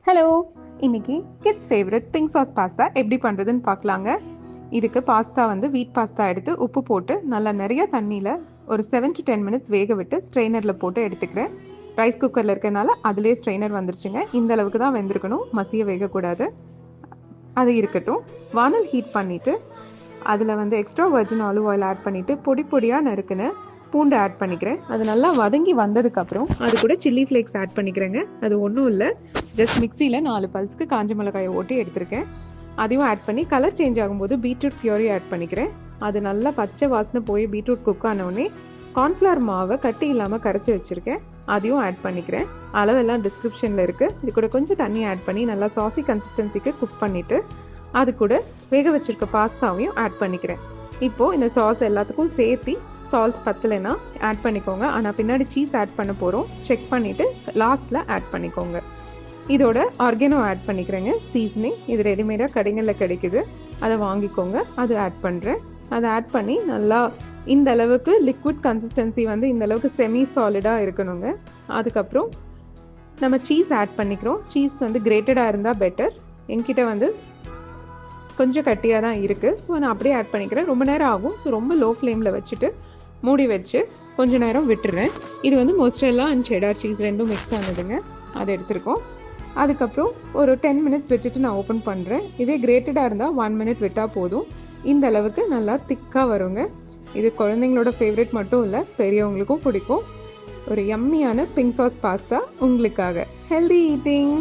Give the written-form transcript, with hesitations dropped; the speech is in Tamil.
ஹலோ, இன்னைக்கு kids favourite pink sauce pasta எப்படி பண்ணுறதுன்னு பார்க்கலாங்க. இதுக்கு பாஸ்தா வீட் பாஸ்தா எடுத்து உப்பு போட்டு நல்லா நிறைய தண்ணியில் ஒரு 7 to 10 மினிட்ஸ் வேக விட்டு ஸ்ட்ரெயினரில் போட்டு எடுத்துக்கிறேன். ரைஸ் குக்கரில் இருக்கனால அதிலே ஸ்ட்ரெயினர் வந்துருச்சுங்க. இந்த அளவுக்கு தான் வெந்திருக்கணும், மசிய வேகக்கூடாது. அது இருக்கட்டும். வானல் ஹீட் பண்ணிவிட்டு அதில் extra virgin olive oil add பண்ணிவிட்டு பொடி பொடியாக நறுக்குன்னு பூண்டு ஆட் பண்ணிக்கிறேன். அது நல்லா வதங்கி வந்ததுக்கப்புறம் அது கூட சில்லி ஃப்ளேக்ஸ் ஆட் பண்ணிக்கிறேங்க. அது ஒன்றும் இல்லை, ஜஸ்ட் மிக்சியில் 4 பல்ஸ்க்கு காஞ்ச மிளகாயை ஓட்டி எடுத்திருக்கேன். அதையும் ஆட் பண்ணி கலர் சேஞ்ச் ஆகும்போது பீட்ரூட் பியூரி ஆட் பண்ணிக்கிறேன். அது நல்லா பச்சை வாசனை போய் பீட்ரூட் குக் ஆனவுடனே கார்ன்ஃப்ளவர் மாவை கட்டி இல்லாமல் கரைச்சி வச்சுருக்கேன், அதையும் ஆட் பண்ணிக்கிறேன். அளவெல்லாம் டிஸ்கிரிப்ஷனில் இருக்குது. இது கூட கொஞ்சம் தண்ணி ஆட் பண்ணி நல்லா சாசி கன்சிஸ்டன்சிக்கு குக் பண்ணிவிட்டு அது கூட வேக வச்சுருக்க பாஸ்தாவையும் ஆட் பண்ணிக்கிறேன். இப்போது இந்த சாஸ் எல்லாத்துக்கும் சேர்த்து சால்ட் பத்தலைன்னா ஆட் பண்ணிக்கோங்க. ஆனால் பின்னாடி சீஸ் ஆட் பண்ண போகிறோம், செக் பண்ணிவிட்டு லாஸ்ட்டில் ஆட் பண்ணிக்கோங்க. இதோட ஆர்கானோ ஆட் பண்ணிக்கிறேங்க. சீசனிங் இது ரெடிமேடாக கடைகளில் கிடைக்குது, அதை வாங்கிக்கோங்க. அது ஆட் பண்ணுறேன். அதை ஆட் பண்ணி நல்லா இந்த அளவுக்கு லிக்விட் கன்சிஸ்டன்சி இந்த அளவுக்கு செமி சாலிடாக இருக்கணுங்க. அதுக்கப்புறம் நம்ம சீஸ் ஆட் பண்ணிக்கிறோம். சீஸ் கிரேட்டடாக இருந்தால் பெட்டர். என்கிட்ட கொஞ்சம் கட்டியாக தான் இருக்குது, ஸோ நான் அப்படியே ஆட் பண்ணிக்கிறேன். ரொம்ப நேரம் ஆகும், ஸோ ரொம்ப லோ ஃப்ளேமில் வச்சுட்டு மூடி வச்சு கொஞ்ச நேரம் விட்டுறேன். இது மோஸ்ட்ரெல்லா அண்ட் செடார் சீஸ் ரெண்டும் மிக்ஸ் ஆனதுங்க, அதை எடுத்துருக்கோம். அதுக்கப்புறம் ஒரு 10 மினிட்ஸ் விட்டுட்டு நான் ஓப்பன் பண்ணுறேன். இதே கிரேட்டடாக இருந்தால் 1 மினிட் விட்டால் போதும். இந்த அளவுக்கு நல்லா திக்காக வருங்க. இது குழந்தைங்களோட ஃபேவரட் மட்டும் இல்லை, பெரியவங்களுக்கும் பிடிக்கும். ஒரு யம்மியான பிங்க் சாஸ் பாஸ்தா உங்களுக்காக. Healthy eating.